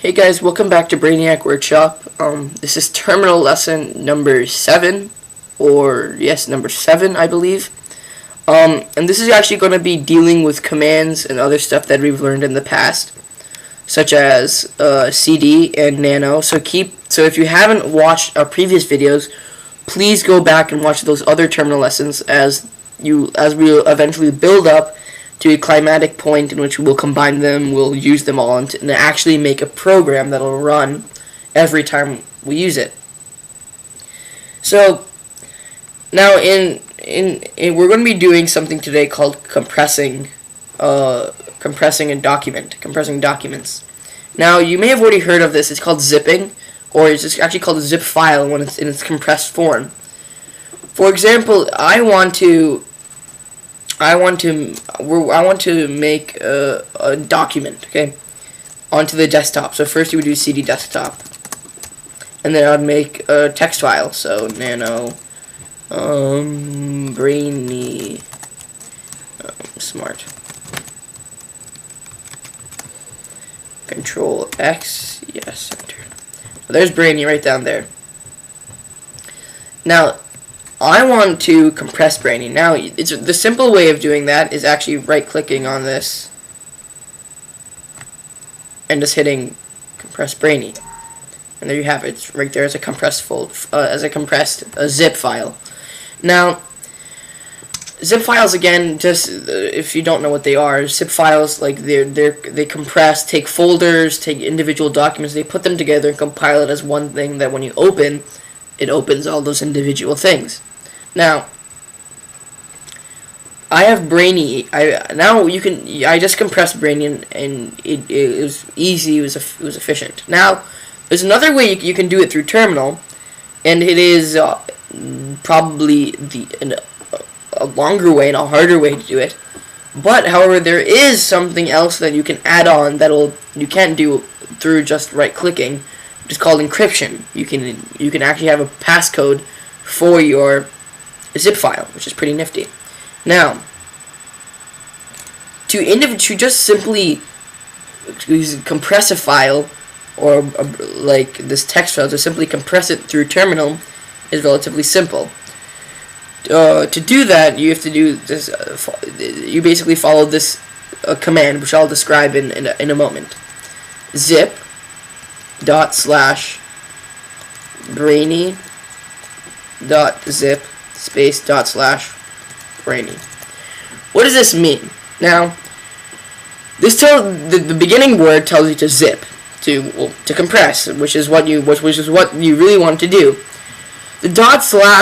Hey guys, welcome back to Brainiac Workshop. This is terminal lesson number 7, or yes, number 7, I believe. And this is actually going to be dealing with commands and other stuff that we've learned in the past, such as CD and nano. So if you haven't watched our previous videos, please go back and watch those other terminal lessons as we eventually build up to a climatic point in which we'll combine them, we'll use them all, and actually make a program that'll run every time we use it. So now we're going to be doing something today called compressing documents. Now you may have already heard of this. It's called zipping, or it's just actually called a zip file when it's in its compressed form. For example, I want to make a document, okay, onto the desktop. So first you would do CD desktop, and then I would make a text file. So nano brainy smart Control X, yes, enter. There's brainy right down there. Now I want to compress brainy. Now, the simple way of doing that is actually right-clicking on this and just hitting compress brainy, and there you have it. It's right there as a compressed zip file. Now, zip files, again, just if you don't know what they are, zip files, like they compress, take folders, take individual documents, they put them together and compile it as one thing that when you open, it opens all those individual things. Now, I have brainy. I just compressed brainy, and it was easy. It was efficient. Now, there's another way you can do it through terminal, and it is probably a longer way and a harder way to do it. But however, there is something else that you can add on you can't do through just right clicking, which is called encryption. You can actually have a passcode for your zip file, which is pretty nifty. Now, to just simply compress a file, or like this text file, to simply compress it through terminal is relatively simple. To do that, you have to do this. You basically follow this command, which I'll describe in a moment. Zip ./brainy.zip space /brainy. What does this mean? Now, the beginning word tells you to zip, to compress, which is what you really want to do. The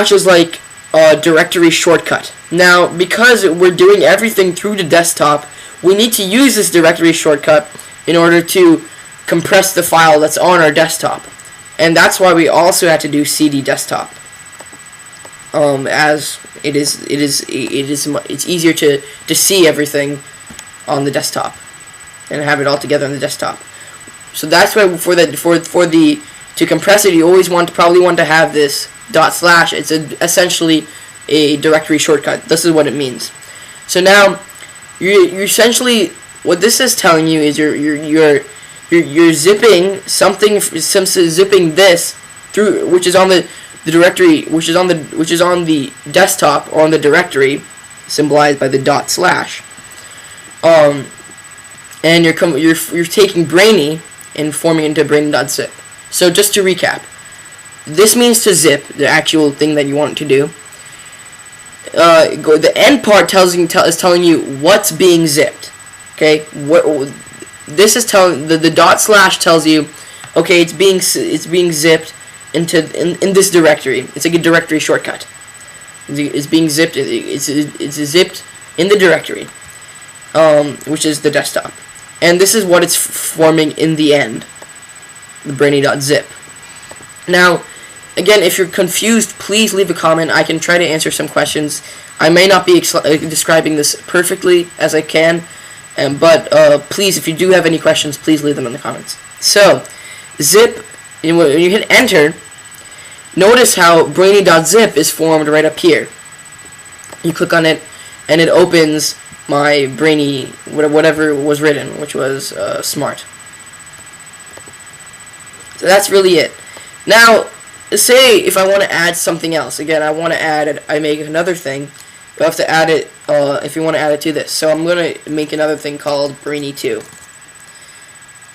/ is like a directory shortcut. Now, because we're doing everything through the desktop, we need to use this directory shortcut in order to compress the file that's on our desktop, and that's why we also had to do CD desktop. As it's easier to see everything on the desktop and have it all together on the desktop. So that's why to compress it, you always probably want to have this /. It's essentially a directory shortcut. This is what it means. So now you essentially, what this is telling you is you're zipping something, zipping this through, which is on the directory, which is on the desktop, or on the directory, symbolized by the /. And you're taking brainy and forming it into brainy.zip. So just to recap, this means to zip the actual thing that you want it to do. The end part is telling you what's being zipped. Okay, this is telling the // tells you, okay, it's being zipped in this directory. It's like a directory shortcut. It's being zipped. It's zipped in the directory, which is the desktop, and this is what it's forming in the end, the brainy.zip. Now, again, if you're confused, please leave a comment. I can try to answer some questions. I may not be describing this perfectly as I can, but please, if you do have any questions, please leave them in the comments. So, zip. When you hit enter, notice how brainy.zip is formed right up here. You click on it, and it opens my brainy, whatever was written, which was smart. So that's really it. Now, say if I want to add something else. Again, I want to add it. I make another thing. You have to add it if you want to add it to this. So I'm going to make another thing called Brainy2.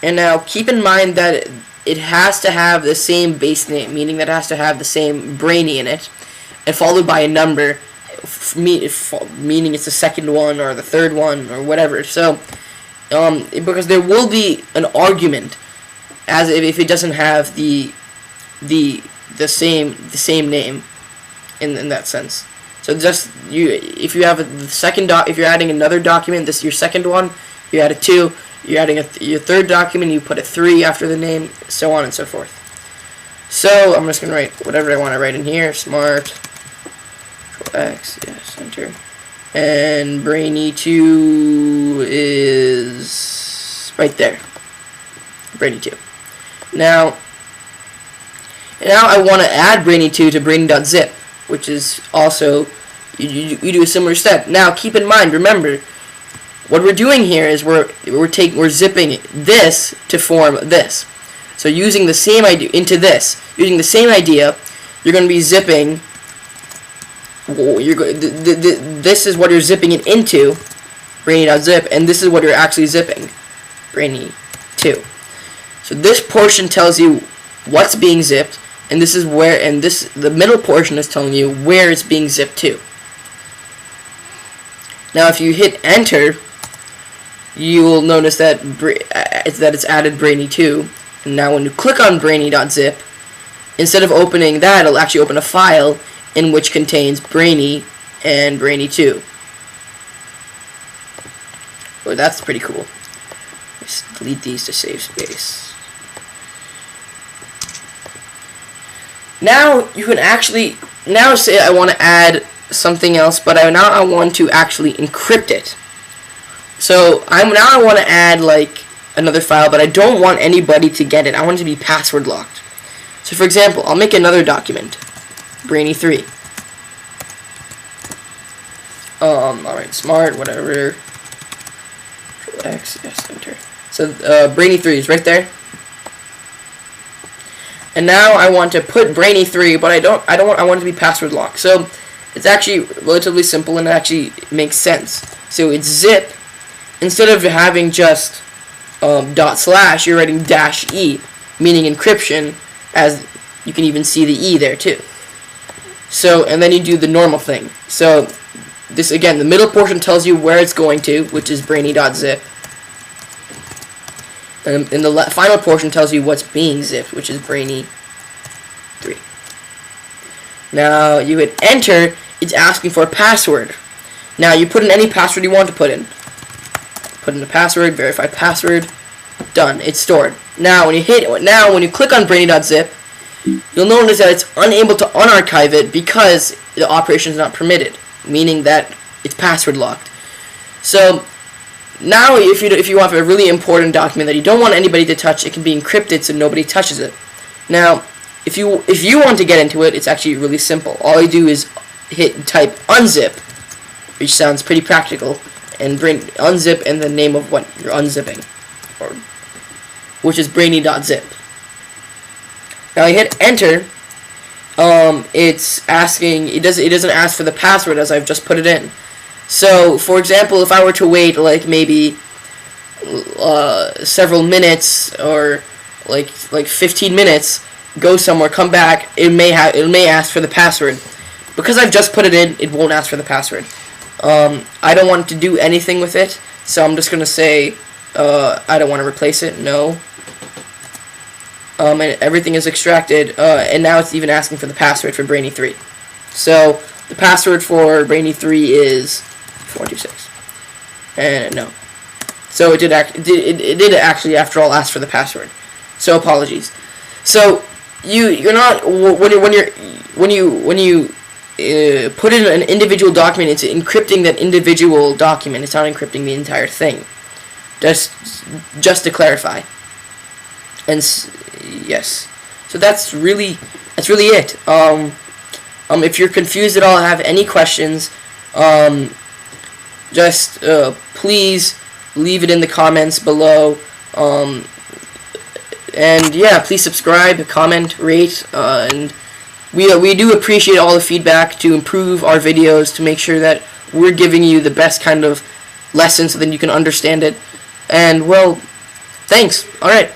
And now keep in mind that it has to have the same base name, meaning that it has to have the same Brainy in it, and followed by a number, meaning it's the second one or the third one or whatever. So because there will be an argument as if it doesn't have the same name in that sense. So just if you have the second if you're adding another document, this is your second one, you add a 2. You're adding your third document, you put a 3 after the name, so on and so forth. So I'm just gonna write whatever I want to write in here. Smart. Control X, yes, enter. And Brainy2 is right there. Brainy2. Now I want to add Brainy2 to Brainy.zip, which is also you do a similar step. Now keep in mind, remember, what we're doing here is we're zipping this to form this. So using the same idea into this, using the same idea, you're going to be zipping. This is what you're zipping it into, Brainy.zip, and this is what you're actually zipping, Brainy2. So this portion tells you what's being zipped, and this is where, and the middle portion is telling you where it's being zipped to. Now, if you hit enter, you will notice that it's added Brainy2. And now when you click on Brainy.zip, instead of opening that, it'll actually open a file in which contains Brainy and Brainy2. Oh, that's pretty cool. Let's delete these to save space. Now you can actually, now say I want to add something else, but now I want to actually encrypt it. So I want to add like another file, but I don't want anybody to get it. I want it to be password locked. So for example, I'll make another document, Brainy3. Alright, smart, whatever. Control X, yes, enter. So Brainy3 is right there. And now I want to put Brainy3, but I want it to be password locked. So it's actually relatively simple and it actually makes sense. So it's zip. Instead of having just /, you're writing -e, meaning encryption, as you can even see the E there too. So, and then you do the normal thing. So, this again, the middle portion tells you where it's going to, which is Brainy.zip. And the final portion tells you what's being zipped, which is Brainy3. Now, you hit enter, it's asking for a password. Now, you put in any password you want to put in. Put in a password, verify password, done. It's stored. Now when you click on Brainy.zip, you'll notice that it's unable to unarchive it because the operation is not permitted, meaning that it's password locked. So now if you have a really important document that you don't want anybody to touch, it can be encrypted so nobody touches it. Now if you want to get into it, it's actually really simple. All you do is type unzip, which sounds pretty practical, and unzip and the name of what you're unzipping, which is Brainy.zip. Now you hit enter. It's asking. It doesn't ask for the password as I've just put it in. So, for example, if I were to wait like maybe several minutes or like 15 minutes, go somewhere, come back, it may ask for the password. Because I've just put it in, it won't ask for the password. I don't want to do anything with it, so I'm just gonna say I don't want to replace it. No. And everything is extracted, and now it's even asking for the password for Brainy3. So the password for Brainy3 is 426. And no. So it did actually after all ask for the password. So apologies. So you're not when you put in an individual document, it's encrypting that individual document. It's not encrypting the entire thing. Just to clarify. And yes, so that's really it. If you're confused at all, have any questions, just please leave it in the comments below. And yeah, please subscribe, comment, rate, and we do appreciate all the feedback to improve our videos, to make sure that we're giving you the best kind of lesson so that you can understand it. And well, thanks. Alright.